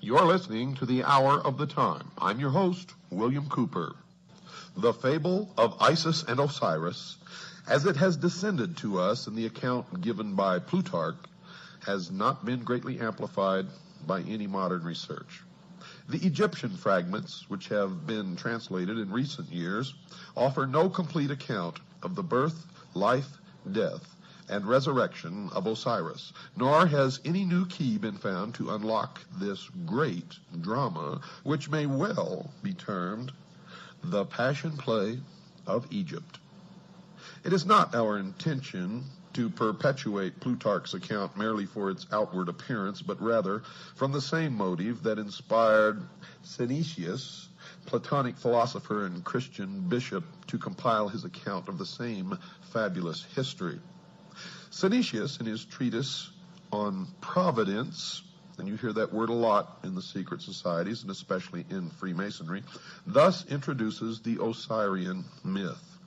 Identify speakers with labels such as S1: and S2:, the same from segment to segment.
S1: You're listening to the Hour of the Time. I'm your host, William Cooper. The fable of Isis and Osiris, as it has descended to us in the account given by Plutarch, has not been greatly amplified by any modern research. The Egyptian fragments, which have been translated in recent years, offer no complete account of the birth, life, death, and resurrection of Osiris, nor has any new key been found to unlock this great drama, which may well be termed the Passion Play of Egypt. It is not our intention to perpetuate Plutarch's account merely for its outward appearance, but rather from the same motive that inspired Synesius, Platonic philosopher and Christian bishop, to compile his account of the same fabulous history. Synesius, in his treatise on Providence, and you hear that word a lot in the secret societies and especially in Freemasonry, thus introduces the Osirian myth.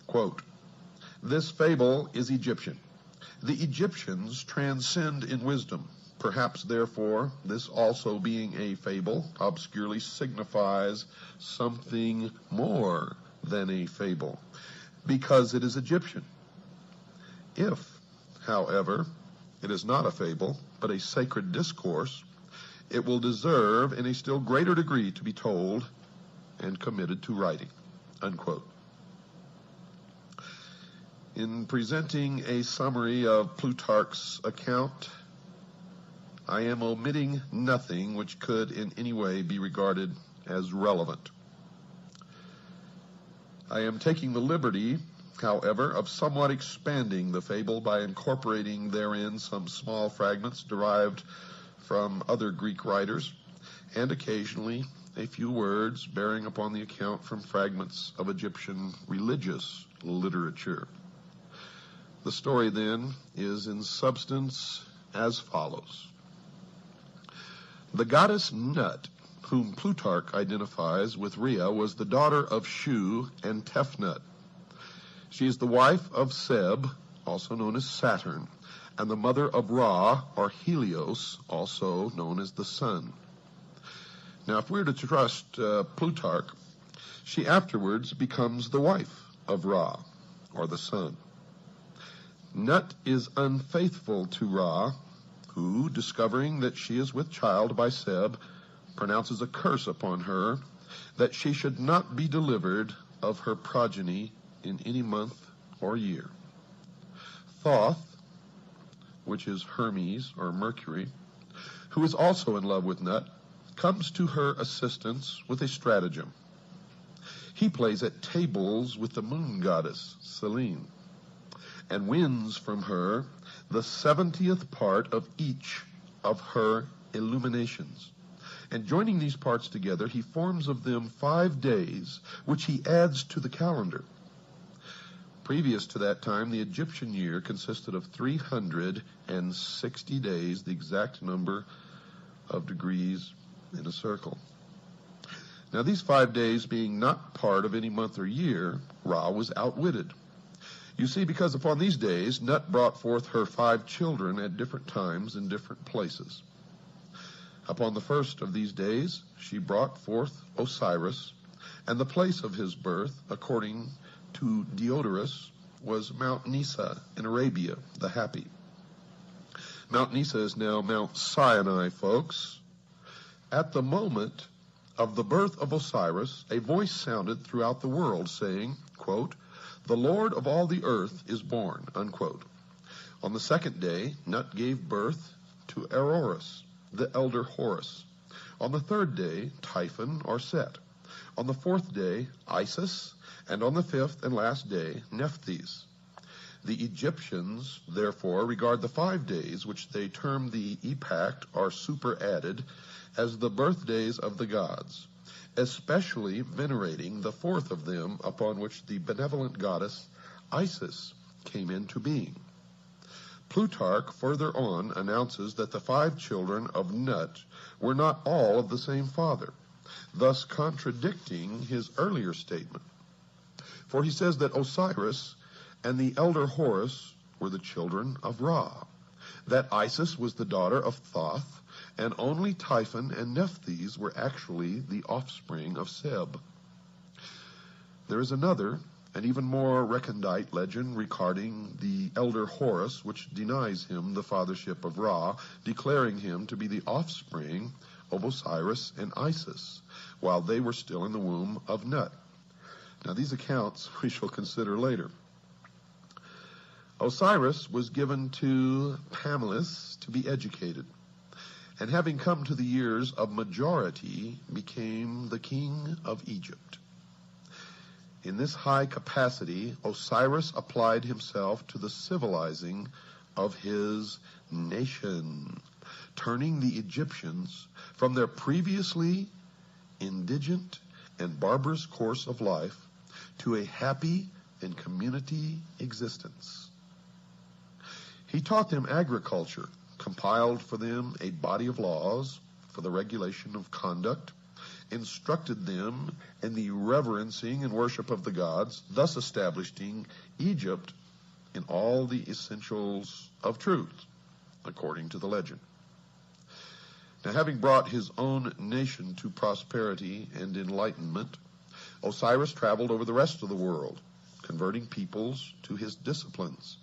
S1: Quote, "This fable is Egyptian. The Egyptians transcend in wisdom. Perhaps, therefore, this also being a fable obscurely signifies something more than a fable, because it is Egyptian. If, however, it is not a fable, but a sacred discourse, it will deserve in a still greater degree to be told and committed to writing." Unquote. In presenting a summary of Plutarch's account, I am omitting nothing which could in any way be regarded as relevant. I am taking the liberty, however, of somewhat expanding the fable by incorporating therein some small fragments derived from other Greek writers, and occasionally a few words bearing upon the account from fragments of Egyptian religious literature. The story, then, is in substance as follows. The goddess Nut, whom Plutarch identifies with Rhea, was the daughter of Shu and Tefnut. She is the wife of Seb, also known as Saturn, and the mother of Ra, or Helios, also known as the sun. Now, if we're to trust Plutarch, she afterwards becomes the wife of Ra, or the sun. Nut is unfaithful to Ra, who, discovering that she is with child by Seb, pronounces a curse upon her that she should not be delivered of her progeny in any month or year. Thoth, which is Hermes or Mercury, who is also in love with Nut, comes to her assistance with a stratagem. He plays at tables with the moon goddess, Selene, and wins from her the 70th part of each of her illuminations. And joining these parts together, he forms of them 5 days, which he adds to the calendar. Previous to that time, the Egyptian year consisted of 360 days, the exact number of degrees in a circle. Now, these 5 days being not part of any month or year, Ra was outwitted. You see, because upon these days, Nut brought forth her 5 children at different times in different places. Upon the first of these days, she brought forth Osiris, and the place of his birth, according to Diodorus, was Mount Nisa in Arabia, the Happy. Mount Nisa is now Mount Sinai, folks. At the moment of the birth of Osiris, a voice sounded throughout the world saying, quote, "The Lord of all the earth is born," unquote. On the second day, Nut gave birth to Eroris, the elder Horus. On the third day, Typhon or Set. On the fourth day, Isis, and on the fifth and last day, Nephthys. The Egyptians, therefore, regard the 5 days, which they term the epact or superadded, as the birthdays of the gods, especially venerating the fourth of them, upon which the benevolent goddess Isis came into being. Plutarch further on announces that the 5 children of Nut were not all of the same father, thus contradicting his earlier statement. For he says that Osiris and the elder Horus were the children of Ra, that Isis was the daughter of Thoth, and only Typhon and Nephthys were actually the offspring of Seb. There is another, and even more recondite legend regarding the elder Horus, which denies him the fathership of Ra, declaring him to be the offspring of Osiris and Isis, while they were still in the womb of Nut. Now, these accounts we shall consider later. Osiris was given to Pamela to be educated, and having come to the years of majority, became the king of Egypt. In this high capacity, Osiris applied himself to the civilizing of his nation, turning the Egyptians from their previously indigent and barbarous course of life to a happy and community existence. He taught them agriculture, compiled for them a body of laws for the regulation of conduct, instructed them in the reverencing and worship of the gods, thus establishing Egypt in all the essentials of truth, according to the legend. Now, having brought his own nation to prosperity and enlightenment, Osiris traveled over the rest of the world, converting peoples to his disciplines,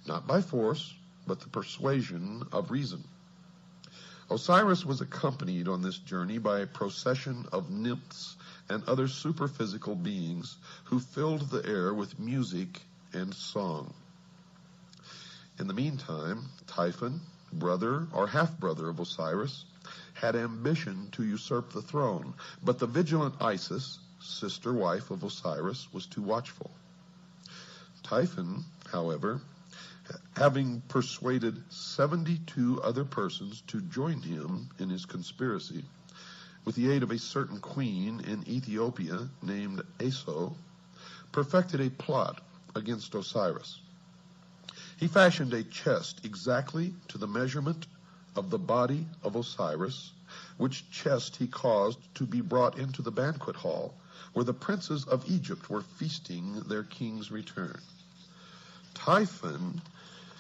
S1: not by force, but the persuasion of reason. Osiris was accompanied on this journey by a procession of nymphs and other superphysical beings who filled the air with music and song. In the meantime, Typhon, brother or half-brother of Osiris, had ambition to usurp the throne, but the vigilant Isis, sister wife of Osiris, was too watchful. Typhon, however, having persuaded 72 other persons to join him in his conspiracy, with the aid of a certain queen in Ethiopia named Aso, perfected a plot against Osiris. He fashioned a chest exactly to the measurement of the body of Osiris, which chest he caused to be brought into the banquet hall, where the princes of Egypt were feasting their king's return. Typhon,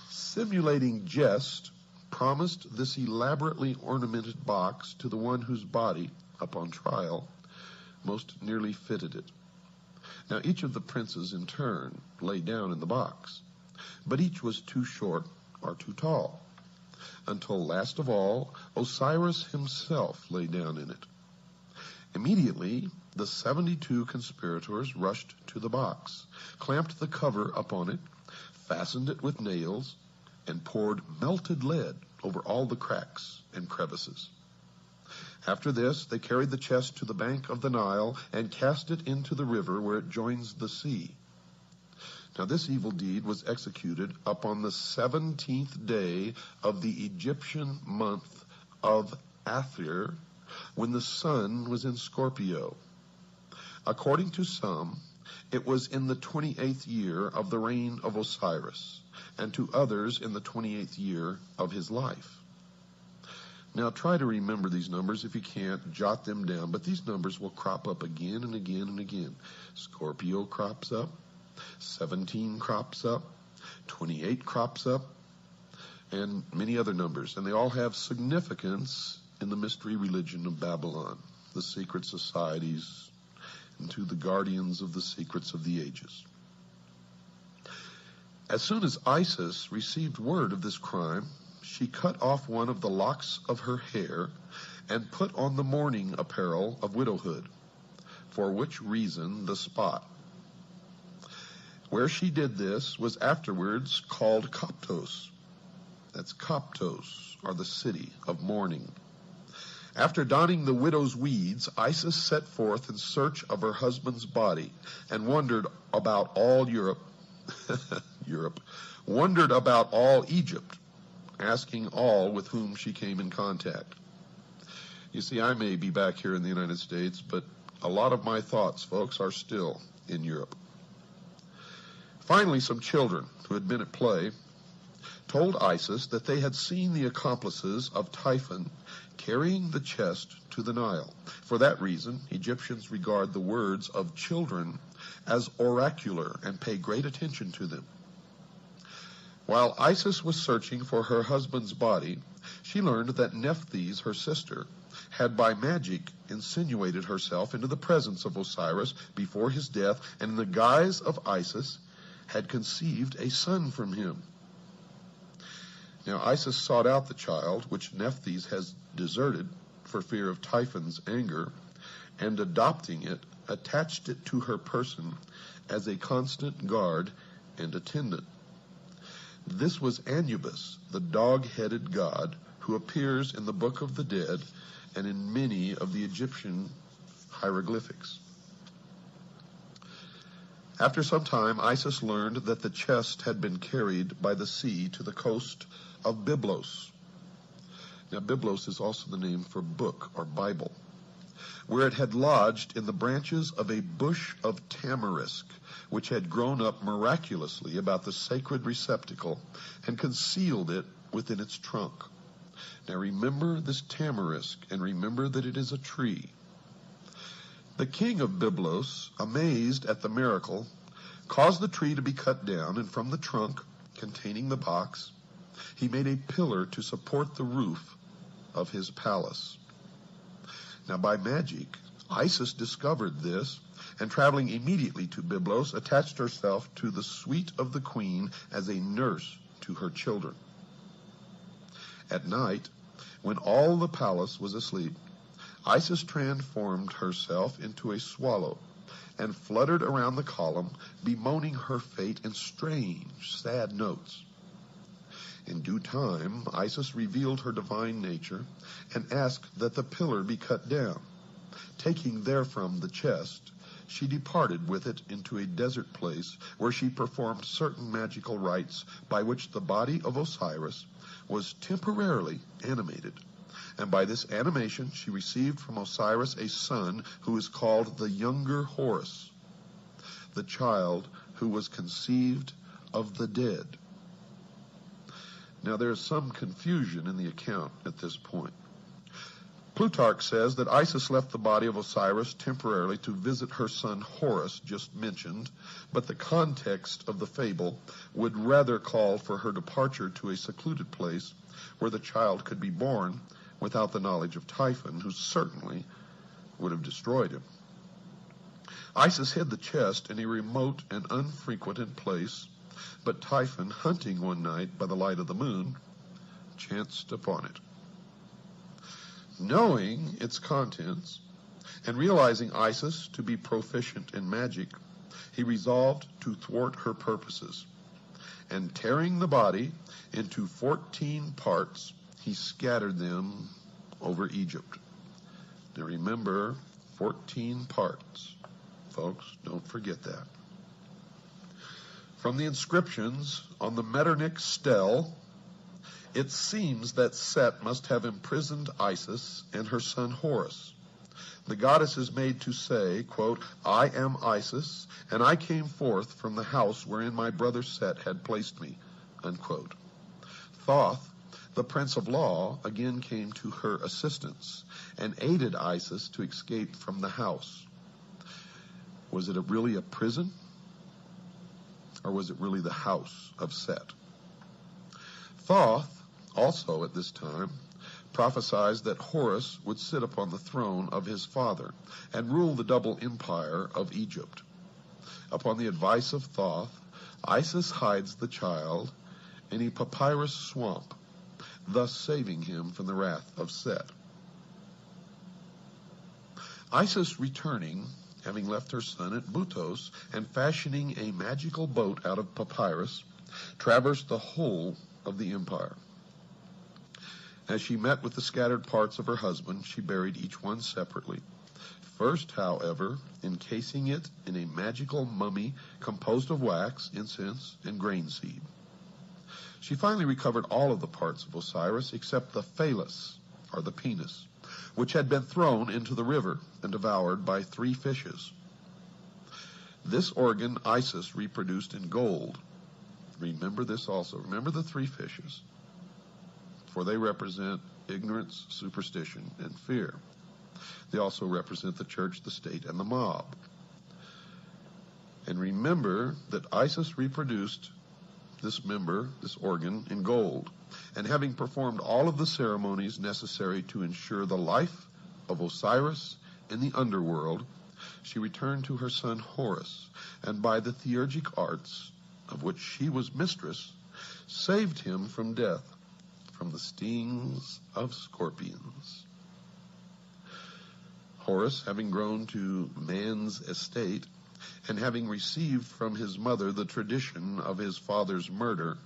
S1: simulating jest, promised this elaborately ornamented box to the one whose body, upon trial, most nearly fitted it. Now each of the princes in turn lay down in the box, but each was too short or too tall, until last of all Osiris himself lay down in it. Immediately the 72 conspirators rushed to the box, clamped the cover upon it, fastened it with nails, and poured melted lead over all the cracks and crevices. After this, they carried the chest to the bank of the Nile and cast it into the river where it joins the sea. Now this evil deed was executed upon the 17th day of the Egyptian month of Athir, when the sun was in Scorpio. According to some, it was in the 28th year of the reign of Osiris, and to others in the 28th year of his life. Now try to remember these numbers. If you can't, jot them down, but these numbers will crop up again and again and again. Scorpio crops up, 17 crops up, 28 crops up, and many other numbers, and they all have significance in the mystery religion of Babylon, the secret societies, and to the guardians of the secrets of the ages. As soon as Isis received word of this crime, she cut off one of the locks of her hair and put on the mourning apparel of widowhood, for which reason the spot where she did this was afterwards called Koptos. That's Koptos, or the city of mourning. After donning the widow's weeds, Isis set forth in search of her husband's body and wandered about all Europe, wandered about all Egypt, asking all with whom she came in contact. You see, I may be back here in the United States, but a lot of my thoughts, folks, are still in Europe. Finally, some children who had been at play told Isis that they had seen the accomplices of Typhon carrying the chest to the Nile. For that reason, Egyptians regard the words of children as oracular and pay great attention to them. While Isis was searching for her husband's body, she learned that Nephthys, her sister, had by magic insinuated herself into the presence of Osiris before his death, and in the guise of Isis had conceived a son from him. Now Isis sought out the child, which Nephthys has deserted for fear of Typhon's anger, and adopting it, attached it to her person as a constant guard and attendant. This was Anubis, the dog-headed god, who appears in the Book of the Dead and in many of the Egyptian hieroglyphics. After some time, Isis learned that the chest had been carried by the sea to the coast of Byblos. Now, Byblos is also the name for book or Bible, where it had lodged in the branches of a bush of tamarisk, which had grown up miraculously about the sacred receptacle and concealed it within its trunk. Now remember this tamarisk, and remember that it is a tree. The king of Byblos, amazed at the miracle, caused the tree to be cut down, and from the trunk containing the box, he made a pillar to support the roof of his palace. Now by magic, Isis discovered this, and traveling immediately to Byblos, attached herself to the suite of the queen as a nurse to her children. At night, when all the palace was asleep, Isis transformed herself into a swallow and fluttered around the column, bemoaning her fate in strange, sad notes. In due time, Isis revealed her divine nature and asked that the pillar be cut down. Taking therefrom the chest, she departed with it into a desert place where she performed certain magical rites by which the body of Osiris was temporarily animated. And by this animation she received from Osiris a son who is called the younger Horus, the child who was conceived of the dead. Now there is some confusion in the account at this point. Plutarch says that Isis left the body of Osiris temporarily to visit her son Horus, just mentioned, but the context of the fable would rather call for her departure to a secluded place where the child could be born without the knowledge of Typhon, who certainly would have destroyed him. Isis hid the chest in a remote and unfrequented place, but Typhon, hunting one night by the light of the moon, chanced upon it. Knowing its contents, and realizing Isis to be proficient in magic, he resolved to thwart her purposes, and tearing the body into 14 parts, he scattered them over Egypt. Now remember, 14 parts. Folks, don't forget that. From the inscriptions on the Metternich stele, it seems that Set must have imprisoned Isis and her son Horus. The goddess is made to say, quote, "I am Isis, and I came forth from the house wherein my brother Set had placed me," unquote. Thoth, the prince of law, again came to her assistance and aided Isis to escape from the house. Was it really a prison? Or was it really the house of Set? Thoth, also at this time, prophesied that Horus would sit upon the throne of his father and rule the double empire of Egypt. Upon the advice of Thoth, Isis hides the child in a papyrus swamp, thus saving him from the wrath of Set. Isis returning, having left her son at Butos and fashioning a magical boat out of papyrus, traversed the whole of the empire. As she met with the scattered parts of her husband, she buried each one separately. First, however, encasing it in a magical mummy composed of wax, incense, and grain seed. She finally recovered all of the parts of Osiris except the phallus, or the penis, which had been thrown into the river and devoured by 3 fishes. This organ Isis reproduced in gold. Remember this also. Remember the 3 fishes, for they represent ignorance, superstition, and fear. They also represent the church, the state, and the mob. And remember that Isis reproduced this member, this organ, in gold, and having performed all of the ceremonies necessary to ensure the life of Osiris in the underworld, she returned to her son Horus, and by the theurgic arts, of which she was mistress, saved him from death, from the stings of scorpions. Horus, having grown to man's estate, and having received from his mother the tradition of his father's murder,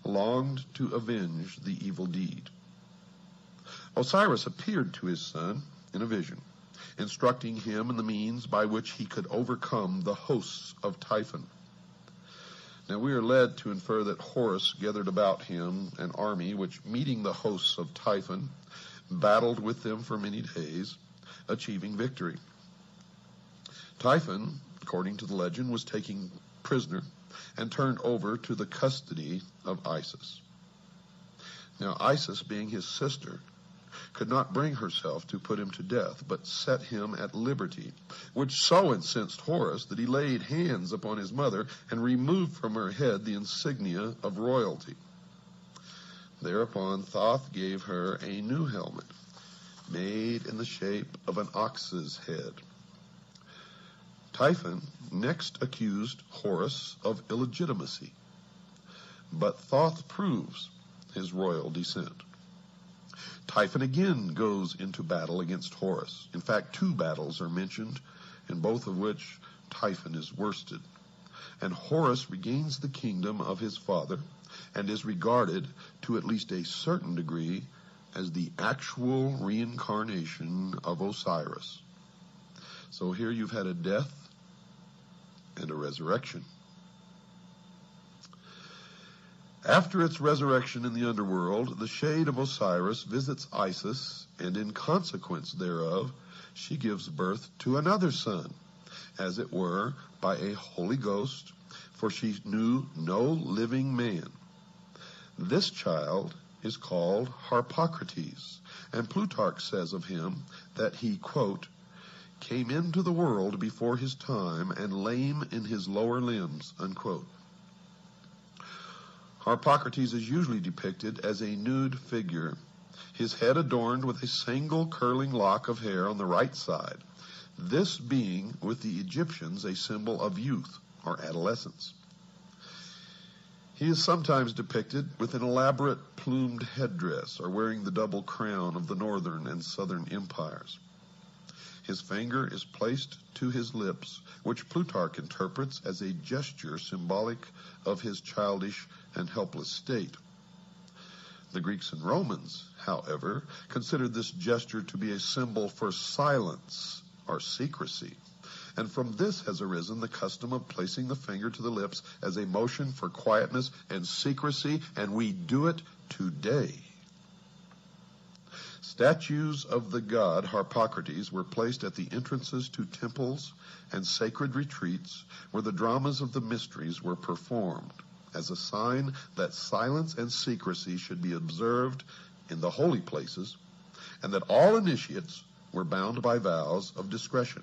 S1: longed to avenge the evil deed. Osiris appeared to his son in a vision, instructing him in the means by which he could overcome the hosts of Typhon. Now we are led to infer that Horus gathered about him an army which, meeting the hosts of Typhon, battled with them for many days, achieving victory. Typhon, according to the legend, was taken prisoner and turned over to the custody of Isis. Now Isis, being his sister, could not bring herself to put him to death, but set him at liberty, which so incensed Horus that he laid hands upon his mother and removed from her head the insignia of royalty. Thereupon Thoth gave her a new helmet, made in the shape of an ox's head. Typhon next accused Horus of illegitimacy, but Thoth proves his royal descent. Typhon again goes into battle against Horus. In fact, 2 battles are mentioned, in both of which Typhon is worsted. And Horus regains the kingdom of his father and is regarded, to at least a certain degree, as the actual reincarnation of Osiris. So here you've had a death and a resurrection. After its resurrection in the underworld, the shade of Osiris visits Isis, and in consequence thereof, she gives birth to another son, as it were, by a Holy Ghost, for she knew no living man. This child is called Harpocrates, and Plutarch says of him that he, quote, came into the world before his time and lame in his lower limbs, unquote. Harpocrates is usually depicted as a nude figure, his head adorned with a single curling lock of hair on the right side, this being, with the Egyptians, a symbol of youth or adolescence. He is sometimes depicted with an elaborate plumed headdress or wearing the double crown of the northern and southern empires. His finger is placed to his lips, which Plutarch interprets as a gesture symbolic of his childish and helpless state. The Greeks and Romans, however, considered this gesture to be a symbol for silence or secrecy, and from this has arisen the custom of placing the finger to the lips as a motion for quietness and secrecy, and we do it today. Statues of the god Harpocrates were placed at the entrances to temples and sacred retreats where the dramas of the mysteries were performed, as a sign that silence and secrecy should be observed in the holy places, and that all initiates were bound by vows of discretion.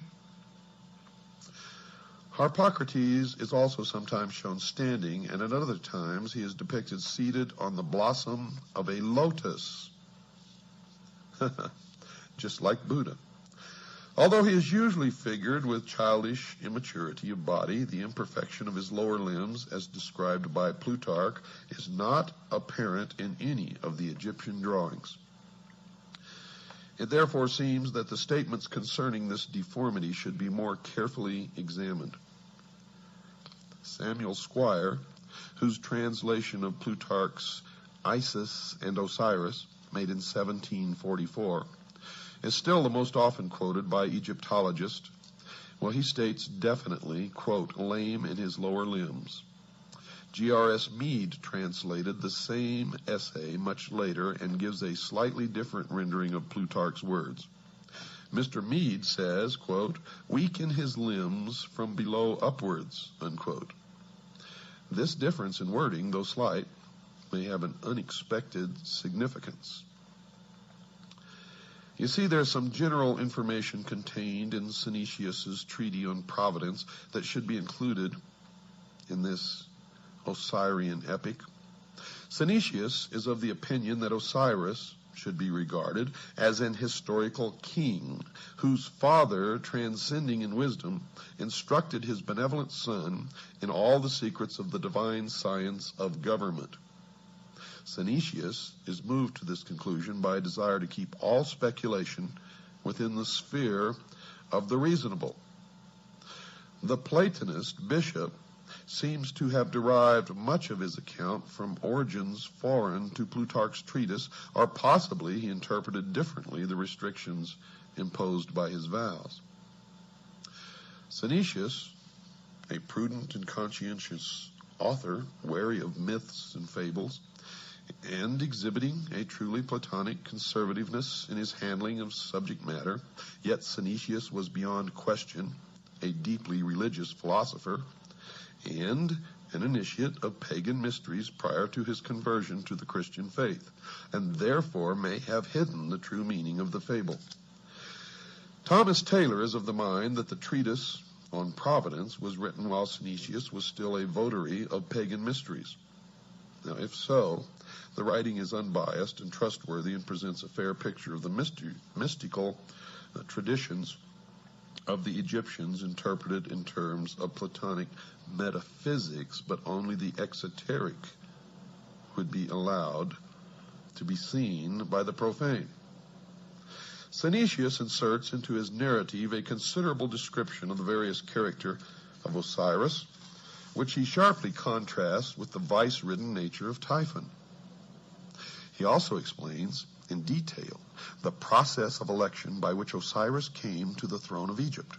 S1: Harpocrates is also sometimes shown standing, and at other times he is depicted seated on the blossom of a lotus, just like Buddha. Although he is usually figured with childish immaturity of body, the imperfection of his lower limbs, as described by Plutarch, is not apparent in any of the Egyptian drawings. It therefore seems that the statements concerning this deformity should be more carefully examined. Samuel Squire, whose translation of Plutarch's Isis and Osiris, made in 1744, is still the most often quoted by Egyptologists. Well, he states definitely, quote, lame in his lower limbs. G.R.S. Mead translated the same essay much later and gives a slightly different rendering of Plutarch's words. Mr. Mead says, quote, weak in his limbs from below upwards, unquote. This difference in wording, though slight, may have an unexpected significance. You see, there's some general information contained in Synesius's treatise on providence that should be included in this Osirian epic. Synesius is of the opinion that Osiris should be regarded as an historical king whose father, transcending in wisdom, instructed his benevolent son in all the secrets of the divine science of government. Synesius is moved to this conclusion by a desire to keep all speculation within the sphere of the reasonable. The Platonist bishop seems to have derived much of his account from origins foreign to Plutarch's treatise, or possibly he interpreted differently the restrictions imposed by his vows. Synesius, a prudent and conscientious author, wary of myths and fables, and exhibiting a truly Platonic conservativeness in his handling of subject matter, yet Synesius was beyond question a deeply religious philosopher and an initiate of pagan mysteries prior to his conversion to the Christian faith, and therefore may have hidden the true meaning of the fable. Thomas Taylor is of the mind that the treatise on Providence was written while Synesius was still a votary of pagan mysteries. Now, if so, the writing is unbiased and trustworthy and presents a fair picture of the mystical traditions of the Egyptians interpreted in terms of Platonic metaphysics, but only the exoteric would be allowed to be seen by the profane. Synesius inserts into his narrative a considerable description of the various character of Osiris, which he sharply contrasts with the vice-ridden nature of Typhon. He also explains in detail the process of election by which Osiris came to the throne of Egypt.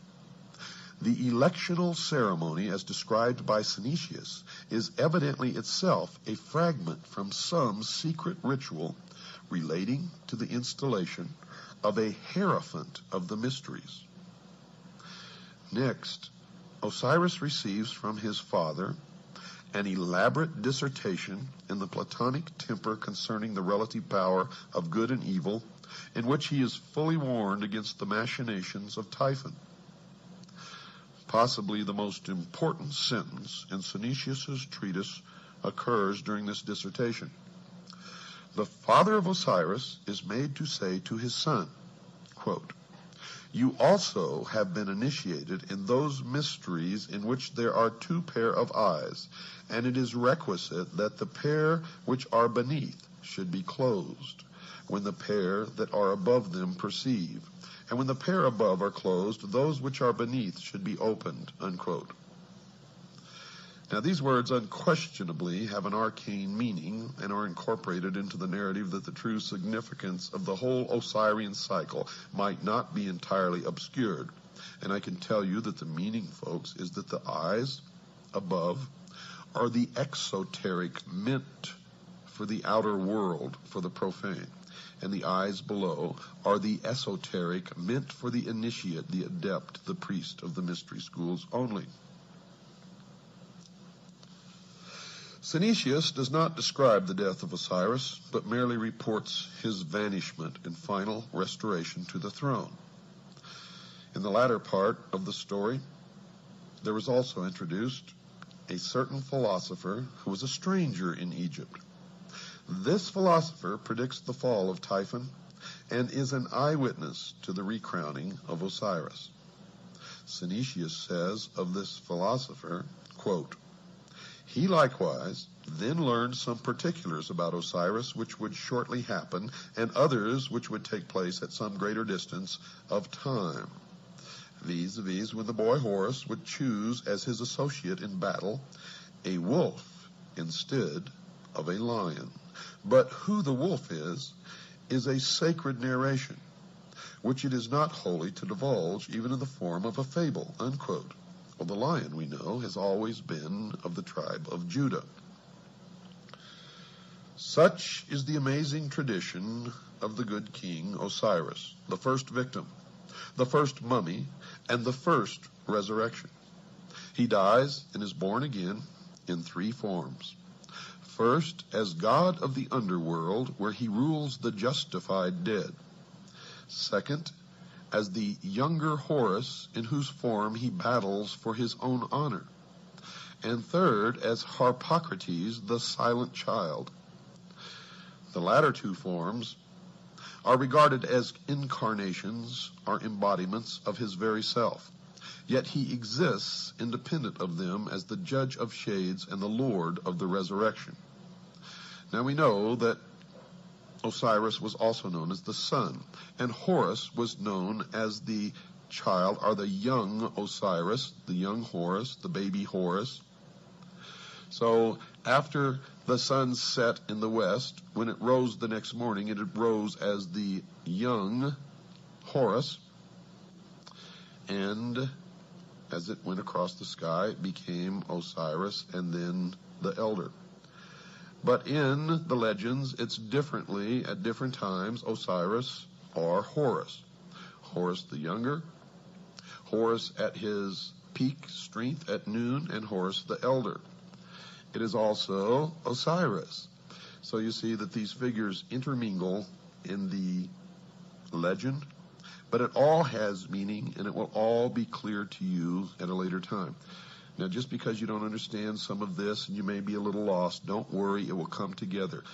S1: The electional ceremony, as described by Synesius, is evidently itself a fragment from some secret ritual relating to the installation of a hierophant of the mysteries. Next, Osiris receives from his father an elaborate dissertation in the Platonic temper concerning the relative power of good and evil, in which he is fully warned against the machinations of Typhon. Possibly the most important sentence in Synesius's treatise occurs during this dissertation. The father of Osiris is made to say to his son, quote, "You also have been initiated in those mysteries in which there are two pair of eyes, and it is requisite that the pair which are beneath should be closed, when the pair that are above them perceive, and when the pair above are closed, those which are beneath should be opened," unquote. Now, these words unquestionably have an arcane meaning and are incorporated into the narrative that the true significance of the whole Osirian cycle might not be entirely obscured. And I can tell you that the meaning, folks, is that the eyes above are the exoteric meant for the outer world, for the profane, and the eyes below are the esoteric meant for the initiate, the adept, the priest of the mystery schools only. Synesius does not describe the death of Osiris, but merely reports his vanishment and final restoration to the throne. In the latter part of the story, there was also introduced a certain philosopher who was a stranger in Egypt. This philosopher predicts the fall of Typhon and is an eyewitness to the recrowning of Osiris. Synesius says of this philosopher, quote, "He likewise then learned some particulars about Osiris which would shortly happen, and others which would take place at some greater distance of time. Vis-a-vis when the boy Horus would choose as his associate in battle a wolf instead of a lion. But who the wolf is a sacred narration, which it is not holy to divulge even in the form of a fable," unquote. Well, the lion, we know, has always been of the tribe of Judah. Such is the amazing tradition of the good king Osiris, the first victim, the first mummy, and the first resurrection. He dies and is born again in three forms. First, as god of the underworld, where he rules the justified dead. Second, as the younger Horus, in whose form he battles for his own honor. and third as Harpocrates, the silent child. The latter two forms are regarded as incarnations or embodiments of his very self. Yet he exists independent of them as the judge of shades and the Lord of the resurrection. Now we know that Osiris was also known as the sun, and Horus was known as the child, or the young Osiris, the young Horus, the baby Horus. So after the sun set in the west, when it rose the next morning, it rose as the young Horus, and as it went across the sky, it became Osiris and then the elder. But in the legends, it's differently at different times Osiris or Horus. Horus the younger, Horus at his peak strength at noon, and Horus the elder. It is also Osiris. So you see that these figures intermingle in the legend, but it all has meaning, and it will all be clear to you at a later time. Now, just because you don't understand some of this and you may be a little lost, don't worry, it will come together.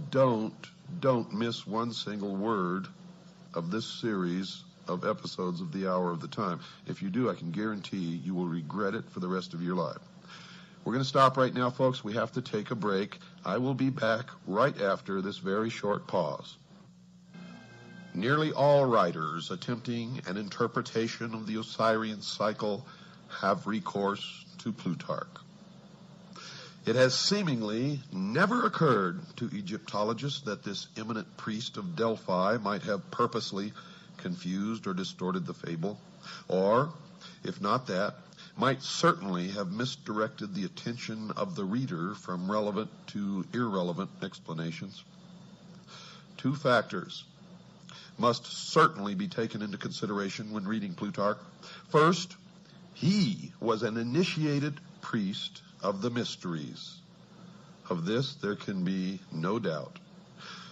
S1: Don't miss one single word of this series of episodes of the Hour of the Time. If you do, I can guarantee you will regret it for the rest of your life. We're going to stop right now, folks. We have to take a break. I will be back right after this very short pause. Nearly all writers attempting an interpretation of the Osirian cycle have recourse to Plutarch. It has seemingly never occurred to Egyptologists that this eminent priest of Delphi might have purposely confused or distorted the fable, or, if not that, might certainly have misdirected the attention of the reader from relevant to irrelevant explanations. Two factors must certainly be taken into consideration when reading Plutarch. First, he was an initiated priest of the mysteries. Of this there can be no doubt.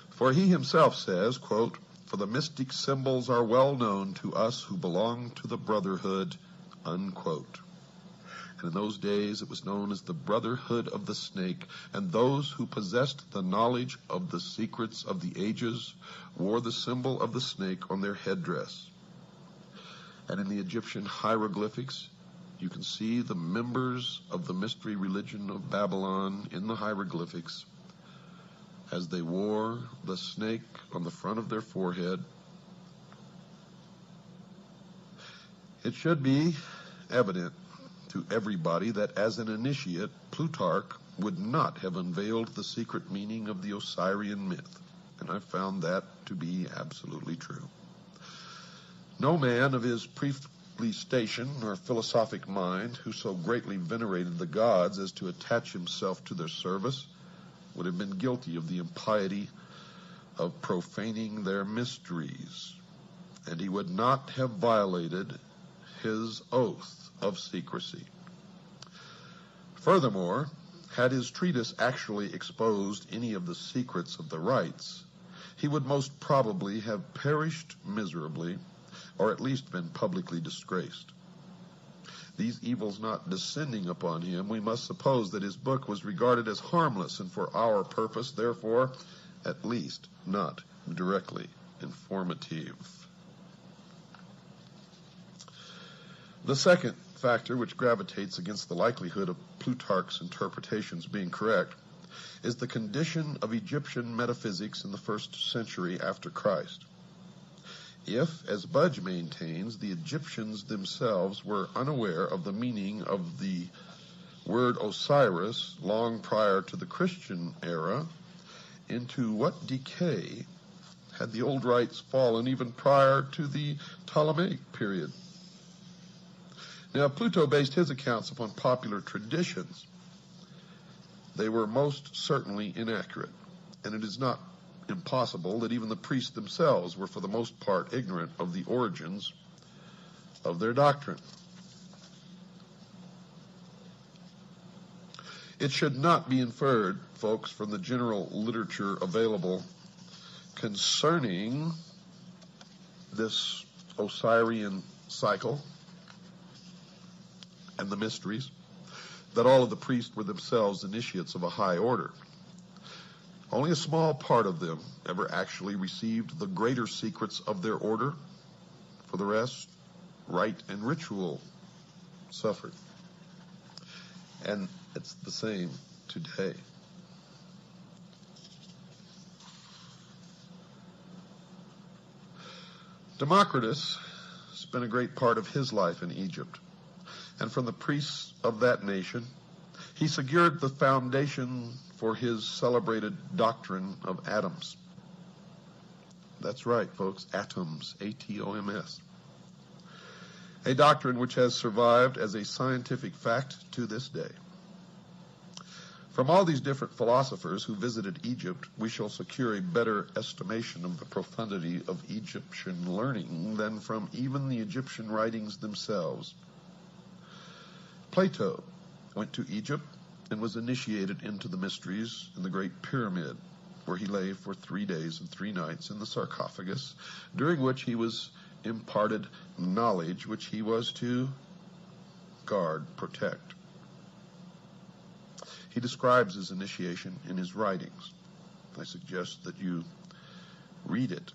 S1: For he himself says, quote, "For the mystic symbols are well known to us who belong to the brotherhood," unquote. And in those days it was known as the Brotherhood of the Snake, and those who possessed the knowledge of the secrets of the ages wore the symbol of the snake on their headdress. And in the Egyptian hieroglyphics, you can see the members of the mystery religion of Babylon in the hieroglyphics as they wore the snake on the front of their forehead. It should be evident to everybody that as an initiate, Plutarch would not have unveiled the secret meaning of the Osirian myth, and I found that to be absolutely true. No man of his priestly station or philosophic mind who so greatly venerated the gods as to attach himself to their service would have been guilty of the impiety of profaning their mysteries, and he would not have violated his oath of secrecy. Furthermore, had his treatise actually exposed any of the secrets of the rites, he would most probably have perished miserably, or at least been publicly disgraced. These evils not descending upon him, we must suppose that his book was regarded as harmless and for our purpose, therefore, at least not directly informative. The second factor which gravitates against the likelihood of Plutarch's interpretations being correct is the condition of Egyptian metaphysics in the 1st century after Christ. If, as Budge maintains, the Egyptians themselves were unaware of the meaning of the word Osiris long prior to the Christian era, into what decay had the old rites fallen even prior to the Ptolemaic period? Now, Pluto based his accounts upon popular traditions. They were most certainly inaccurate, and it is not impossible that even the priests themselves were for the most part ignorant of the origins of their doctrine. It should not be inferred, folks, from the general literature available concerning this Osirian cycle and the mysteries, that all of the priests were themselves initiates of a high order. Only a small part of them ever actually received the greater secrets of their order. For the rest, rite and ritual suffered. And it's the same today. Democritus spent a great part of his life in Egypt, and from the priests of that nation, he secured the foundation for his celebrated doctrine of atoms. That's right, folks, atoms, A-T-O-M-S. A doctrine which has survived as a scientific fact to this day. From all these different philosophers who visited Egypt, we shall secure a better estimation of the profundity of Egyptian learning than from even the Egyptian writings themselves. Plato went to Egypt and was initiated into the mysteries in the Great Pyramid, where he lay for 3 days and 3 nights in the sarcophagus, during which he was imparted knowledge which he was to guard, protect. He describes his initiation in his writings. I suggest that you read it.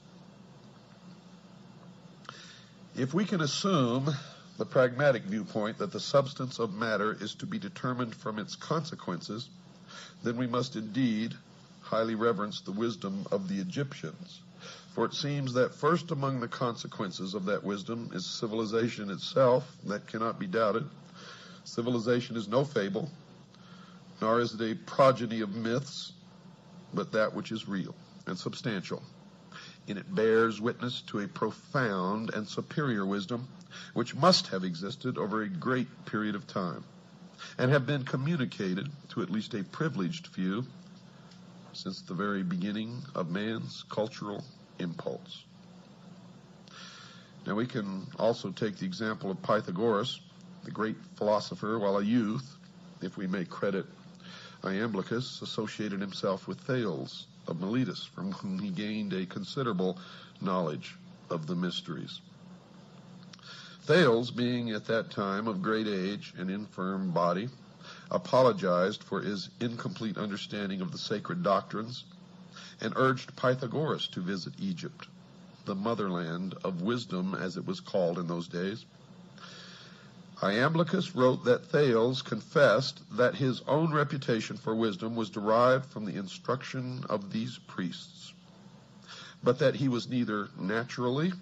S1: If we can assume the pragmatic viewpoint that the substance of matter is to be determined from its consequences, then we must indeed highly reverence the wisdom of the Egyptians. For it seems that first among the consequences of that wisdom is civilization itself. That cannot be doubted. Civilization is no fable, nor is it a progeny of myths, but that which is real and substantial. And it bears witness to a profound and superior wisdom, which must have existed over a great period of time, and have been communicated to at least a privileged few since the very beginning of man's cultural impulse. Now we can also take the example of Pythagoras, the great philosopher, while a youth, if we may credit Iamblichus, associated himself with Thales of Miletus, from whom he gained a considerable knowledge of the mysteries. Thales, being at that time of great age and infirm body, apologized for his incomplete understanding of the sacred doctrines and urged Pythagoras to visit Egypt, the motherland of wisdom, as it was called in those days. Iamblichus wrote that Thales confessed that his own reputation for wisdom was derived from the instruction of these priests, but that he was neither naturally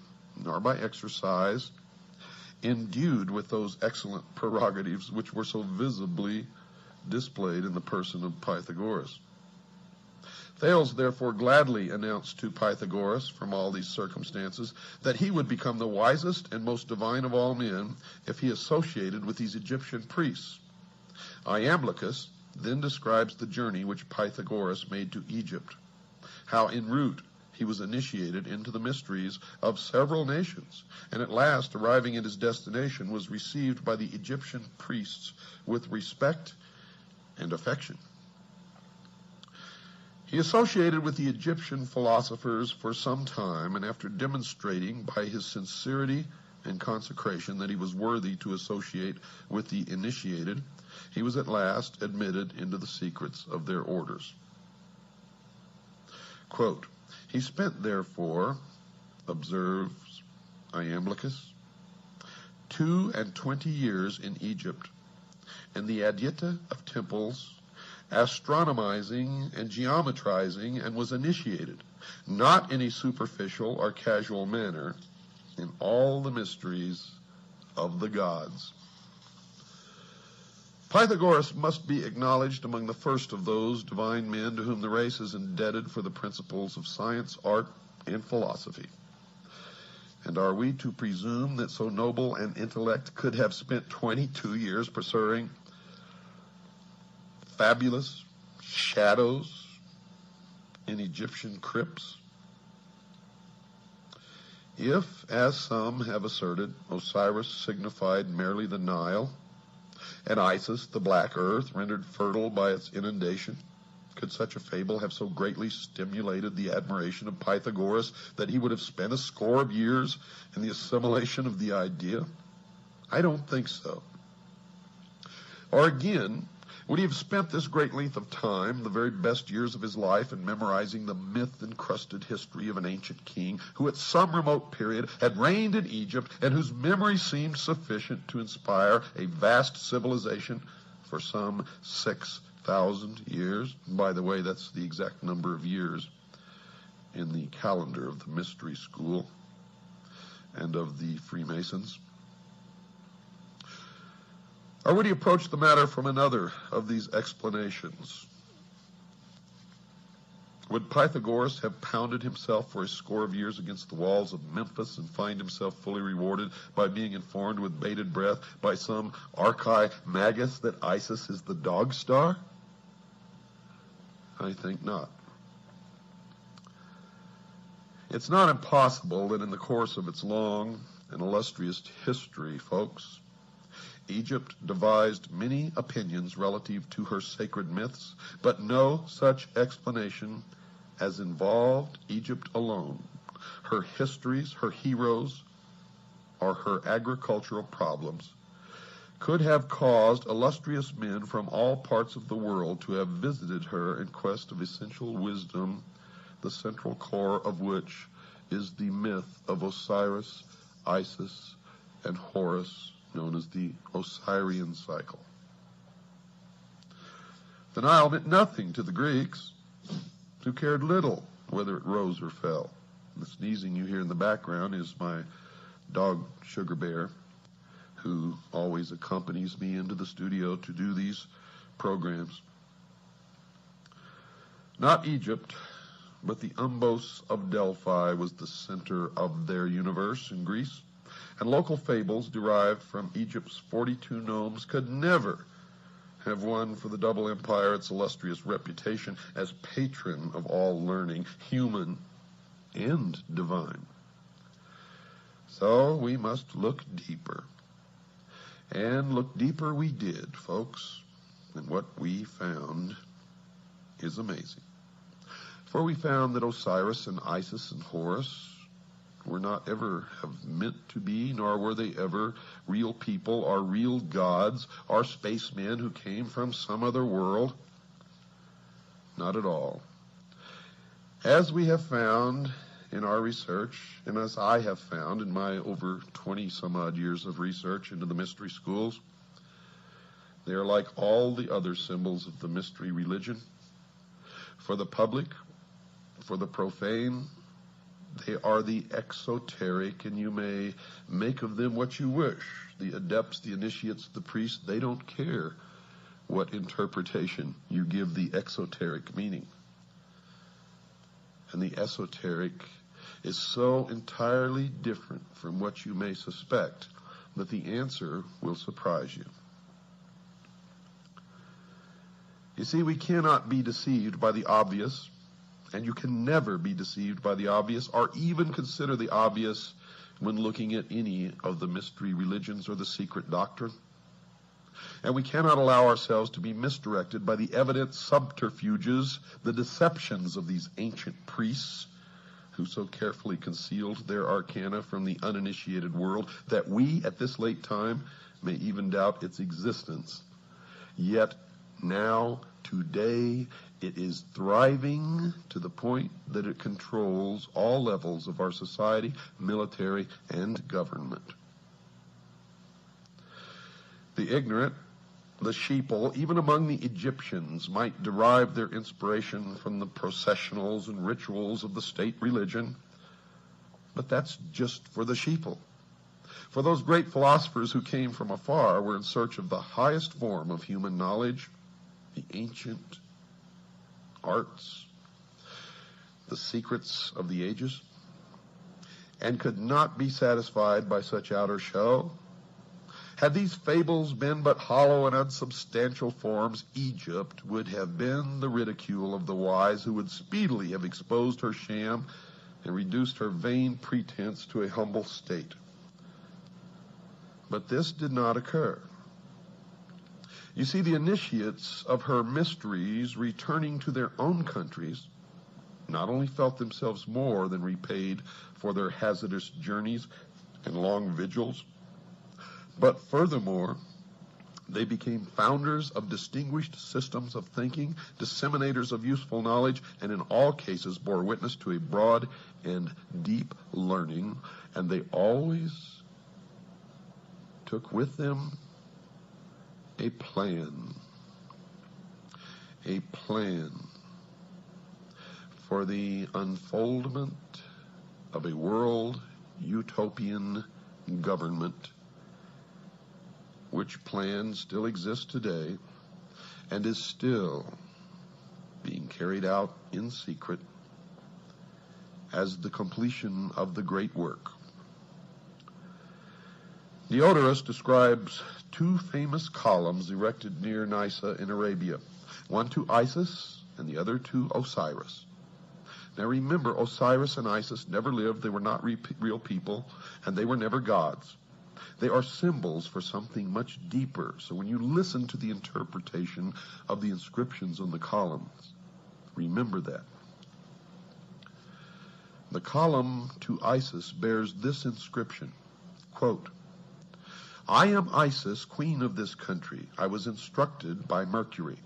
S1: nor by exercise endued with those excellent prerogatives which were so visibly displayed in the person of Pythagoras. Thales therefore gladly announced to Pythagoras, from all these circumstances, that he would become the wisest and most divine of all men if he associated with these Egyptian priests. Iamblichus then describes the journey which Pythagoras made to Egypt, how en route he was initiated into the mysteries of several nations, and at last, arriving at his destination, was received by the Egyptian priests with respect and affection. He associated with the Egyptian philosophers for some time, and after demonstrating by his sincerity and consecration that he was worthy to associate with the initiated, he was at last admitted into the secrets of their orders. Quote, he spent, therefore, observes Iamblichus, 22 years in Egypt, and the adyta of temples, astronomizing and geometrizing, and was initiated, not in a superficial or casual manner, in all the mysteries of the gods. Pythagoras must be acknowledged among the first of those divine men to whom the race is indebted for the principles of science, art, and philosophy. And are we to presume that so noble an intellect could have spent 22 years pursuing fabulous shadows in Egyptian crypts? If, as some have asserted, Osiris signified merely the Nile, and Isis the black earth rendered fertile by its inundation, could such a fable have so greatly stimulated the admiration of Pythagoras that he would have spent a score of years in the assimilation of the idea? I don't think so. Or again, would he have spent this great length of time, the very best years of his life, in memorizing the myth-encrusted history of an ancient king who at some remote period had reigned in Egypt and whose memory seemed sufficient to inspire a vast civilization for some 6,000 years? By the way, that's the exact number of years in the calendar of the Mystery School and of the Freemasons. Or would he approach the matter from another of these explanations? Would Pythagoras have pounded himself for a score of years against the walls of Memphis and find himself fully rewarded by being informed with bated breath by some archimagus that Isis is the dog star? I think not. It's not impossible that in the course of its long and illustrious history, folks, Egypt devised many opinions relative to her sacred myths, but no such explanation as involved Egypt alone, her histories, her heroes, or her agricultural problems, could have caused illustrious men from all parts of the world to have visited her in quest of essential wisdom, the central core of which is the myth of Osiris, Isis, and Horus, known as the Osirian cycle. The Nile meant nothing to the Greeks, who cared little whether it rose or fell. The sneezing you hear in the background is my dog, Sugar Bear, who always accompanies me into the studio to do these programs. Not Egypt, but the Umbos of Delphi was the center of their universe in Greece, and local fables derived from Egypt's 42 gnomes could never have won for the double empire its illustrious reputation as patron of all learning, human and divine. So we must look deeper. And look deeper we did, folks, and what we found is amazing. For we found that Osiris and Isis and Horus were not ever have meant to be, nor were they ever real people or real gods or spacemen who came from some other world. Not at all. As we have found in our research, and as I have found in my over 20-some-odd years of research into the mystery schools, they are like all the other symbols of the mystery religion. For the public, for the profane, they are the exoteric, and you may make of them what you wish. The adepts, the initiates, the priests, they don't care what interpretation you give the exoteric meaning. And the esoteric is so entirely different from what you may suspect that the answer will surprise you. You see, we cannot be deceived by the obvious, and you can never be deceived by the obvious, or even consider the obvious when looking at any of the mystery religions or the secret doctrine. And we cannot allow ourselves to be misdirected by the evident subterfuges, the deceptions of these ancient priests, who so carefully concealed their arcana from the uninitiated world that we, at this late time, may even doubt its existence. Yet now, today, it is thriving to the point that it controls all levels of our society, military, and government. The ignorant, the sheeple, even among the Egyptians, might derive their inspiration from the processionals and rituals of the state religion, but that's just for the sheeple. For those great philosophers who came from afar were in search of the highest form of human knowledge, the ancient arts, the secrets of the ages, and could not be satisfied by such outer show. Had these fables been but hollow and unsubstantial forms, Egypt would have been the ridicule of the wise, who would speedily have exposed her sham and reduced her vain pretense to a humble state. But this did not occur. You see, the initiates of her mysteries, returning to their own countries, not only felt themselves more than repaid for their hazardous journeys and long vigils, but furthermore, They became founders of distinguished systems of thinking, disseminators of useful knowledge, and in all cases bore witness to a broad and deep learning, and they always took with them a plan for the unfoldment of a world utopian government, which plan still exists today and is still being carried out in secret as the completion of the great work. Diodorus describes two famous columns erected near Nysa in Arabia, one to Isis and the other to Osiris. Now remember, Osiris and Isis never lived, they were not real people, and they were never gods. They are symbols for something much deeper. So when you listen to the interpretation of the inscriptions on the columns, remember that. The column to Isis bears this inscription, quote, "I am Isis, queen of this country. I was instructed by Mercury.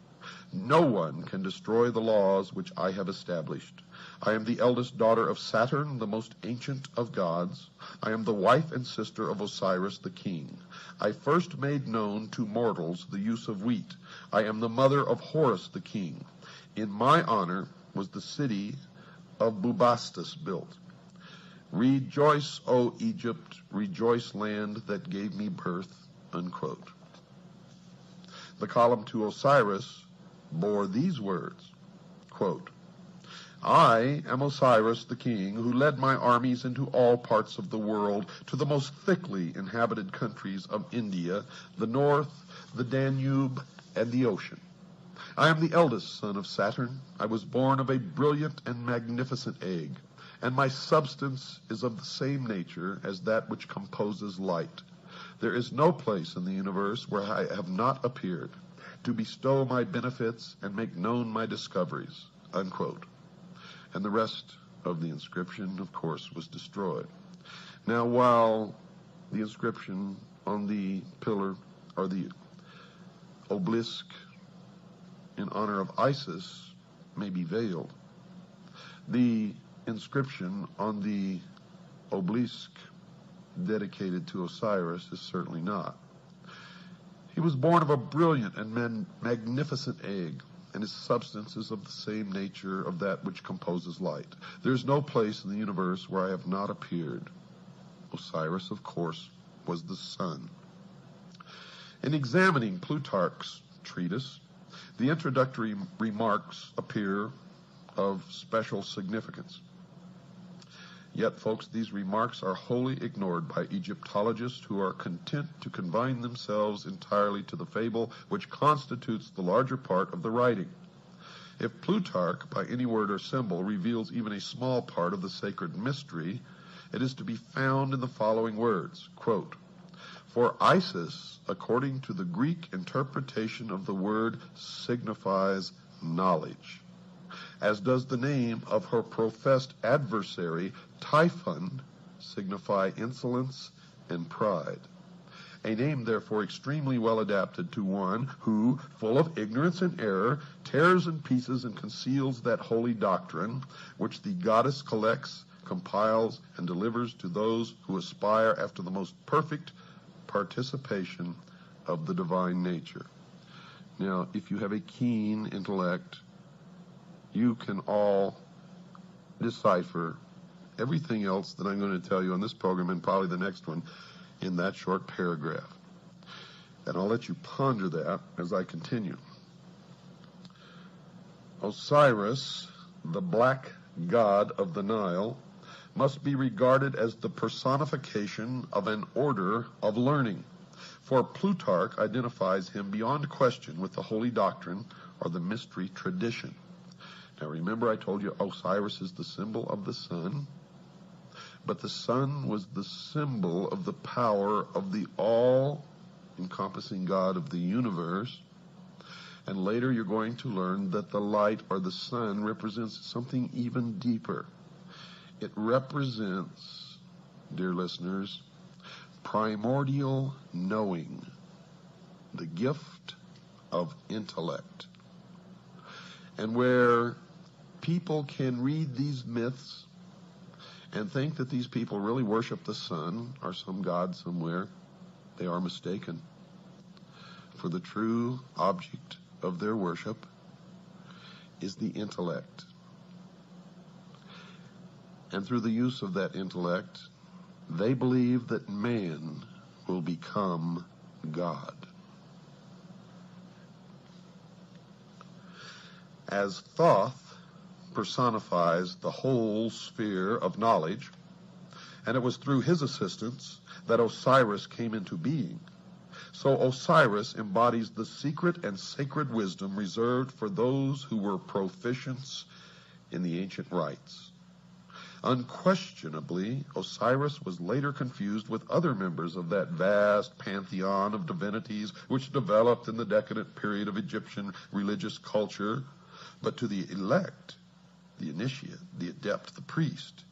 S1: No one can destroy the laws which I have established. I am the eldest daughter of Saturn, the most ancient of gods. I am the wife and sister of Osiris the king. I first made known to mortals the use of wheat. I am the mother of Horus the king. In my honor was the city of Bubastis built. Rejoice, O Egypt, rejoice, land that gave me birth," unquote. The column to Osiris bore these words, quote, "I am Osiris the king, who led my armies into all parts of the world, to the most thickly inhabited countries of India, the north, the Danube, and the ocean. I am the eldest son of Saturn. I was born of a brilliant and magnificent egg, and my substance is of the same nature as that which composes light. There is no place in the universe where I have not appeared, to bestow my benefits and make known my discoveries," unquote. And the rest of the inscription, of course, was destroyed. Now, while the inscription on the pillar, or the obelisk in honor of Isis, may be veiled, the inscription on the obelisk dedicated to Osiris is certainly not. He was born of a brilliant and magnificent egg, and his substance is of the same nature of that which composes light. There is no place in the universe where I have not appeared. Osiris, of course, was the sun. In examining Plutarch's treatise, the introductory remarks appear of special significance. Yet, folks, these remarks are wholly ignored by Egyptologists who are content to confine themselves entirely to the fable which constitutes the larger part of the writing. If Plutarch, by any word or symbol, reveals even a small part of the sacred mystery, it is to be found in the following words, quote, "For Isis, according to the Greek interpretation of the word, signifies knowledge, as does the name of her professed adversary, Typhon, signify insolence and pride. A name, therefore, extremely well adapted to one who, full of ignorance and error, tears in pieces and conceals that holy doctrine which the goddess collects, compiles, and delivers to those who aspire after the most perfect participation of the divine nature." Now, if you have a keen intellect, you can all decipher everything else that I'm going to tell you on this program and probably the next one in that short paragraph. And I'll let you ponder that as I continue. Osiris, the black god of the Nile, must be regarded as the personification of an order of learning, for Plutarch identifies him beyond question with the holy doctrine or the mystery tradition. Now remember, I told you Osiris is the symbol of the sun, but the sun was the symbol of the power of the all-encompassing God of the universe. And later you're going to learn that the light or the sun represents something even deeper. It represents, dear listeners, primordial knowing. the gift of intellect. And where people can read these myths and think that these people really worship the sun or some god somewhere, they are mistaken. For the true object of their worship is the intellect. And through the use of that intellect, they believe that man will become God. As Thoth personifies the whole sphere of knowledge, and it was through his assistance that Osiris came into being, so Osiris embodies the secret and sacred wisdom reserved for those who were proficients in the ancient rites. Unquestionably, Osiris was later confused with other members of that vast pantheon of divinities which developed in the decadent period of Egyptian religious culture. But to the elect, the initiate, the adept, the priest,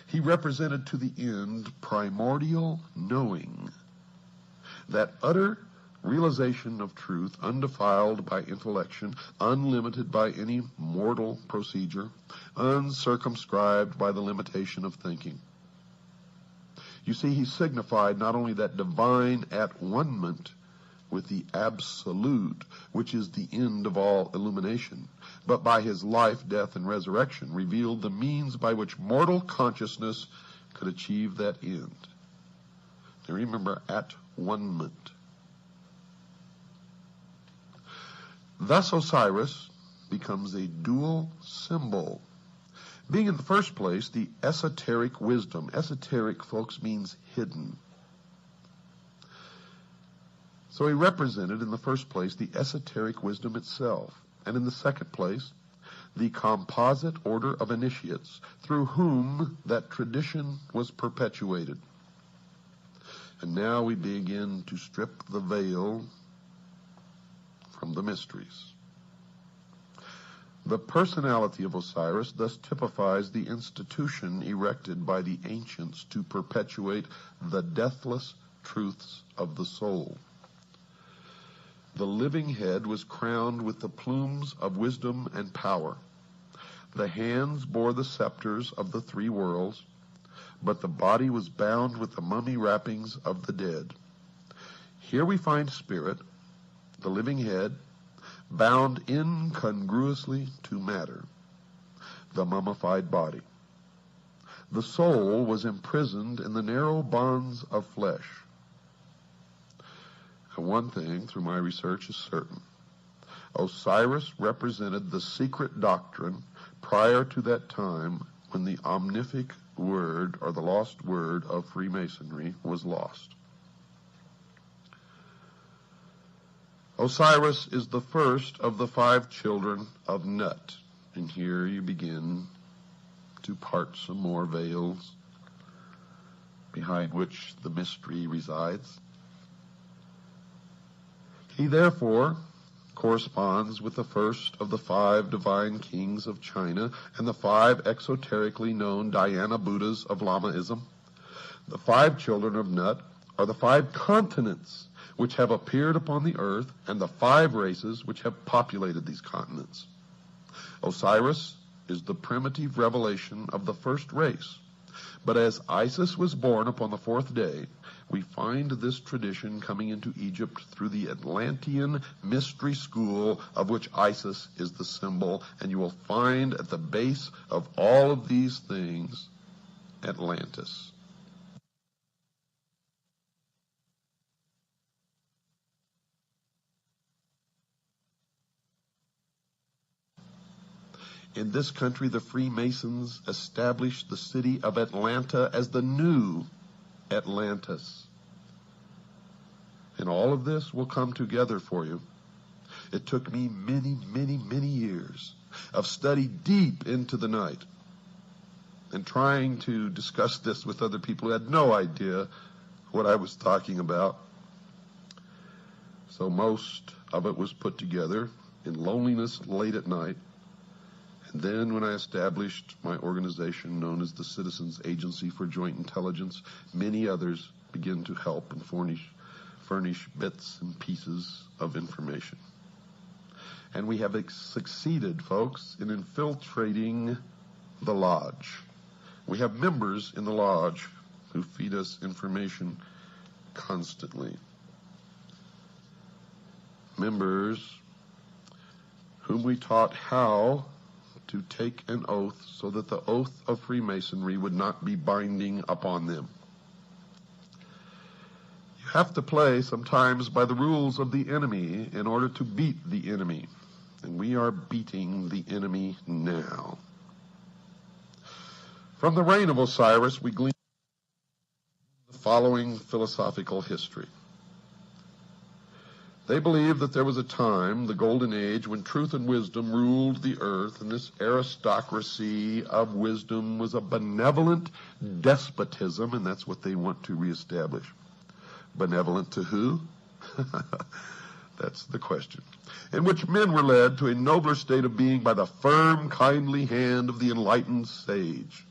S1: he represented to the end primordial knowing, that utter realization of truth, undefiled by intellection, unlimited by any mortal procedure, uncircumscribed by the limitation of thinking. You see, he signified not only that divine at-one-ment with the absolute, which is the end of all illumination, but by his life, death, and resurrection revealed the means by which mortal consciousness could achieve that end. Now remember, at-one-ment. Thus Osiris becomes a dual symbol, being in the first place the esoteric wisdom. Esoteric, folks, means hidden. So he represented in the first place the esoteric wisdom itself, and in the second place the composite order of initiates through whom that tradition was perpetuated. And now we begin to strip the veil from the mysteries. The personality of Osiris thus typifies the institution erected by the ancients to perpetuate the deathless truths of the soul. The living head was crowned with the plumes of wisdom and power. The hands bore the scepters of the three worlds, but the body was bound with the mummy wrappings of the dead. Here we find spirit, the living head, bound incongruously to matter, the mummified body. The soul was imprisoned in the narrow bonds of flesh. And one thing, through my research, is certain. Osiris represented the secret doctrine prior to that time when the omnific word, or the lost word, of Freemasonry was lost. Osiris is the first of the 5 children of Nut. And here you begin to part some more veils behind which the mystery resides. He therefore corresponds with the first of the 5 divine kings of China and the 5 exoterically known Dhyana Buddhas of Lamaism. The 5 children of Nut are the 5 continents which have appeared upon the earth and the 5 races which have populated these continents. Osiris is the primitive revelation of the first race. But as Isis was born upon the 4th day, we find this tradition coming into Egypt through the Atlantean mystery school of which Isis is the symbol, and you will find at the base of all of these things Atlantis. In this country, the Freemasons established the city of Atlanta as the new Atlantis. And all of this will come together for you. It took me many, many, many years of study deep into the night and trying to discuss this with other people who had no idea what I was talking about. So most of it was put together in loneliness late at night. And then when I established my organization known as the Citizens Agency for Joint Intelligence, many others began to help and furnish bits and pieces of information. And we have succeeded, folks, in infiltrating the lodge. We have members in the lodge who feed us information constantly. Members whom we taught how to take an oath so that the oath of Freemasonry would not be binding upon them. You have to play sometimes by the rules of the enemy in order to beat the enemy. And we are beating the enemy now. From the reign of Osiris, we glean the following philosophical history. They believed that there was a time, the Golden Age, when truth and wisdom ruled the earth, and this aristocracy of wisdom was a benevolent despotism, and that's what they want to reestablish. Benevolent to who? That's the question. In which men were led to a nobler state of being by the firm, kindly hand of the enlightened sage.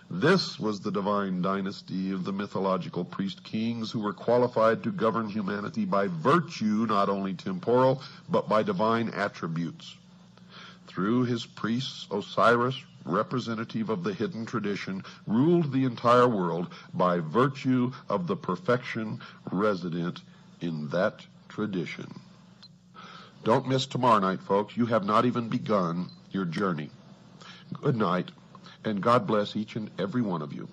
S1: This was the divine dynasty of the mythological priest kings who were qualified to govern humanity by virtue, not only temporal, but by divine attributes. Through his priests, Osiris, representative of the hidden tradition, ruled the entire world by virtue of the perfection resident in that tradition. Don't miss tomorrow night, folks. You have not even begun your journey. Good night. And God bless each and every one of you.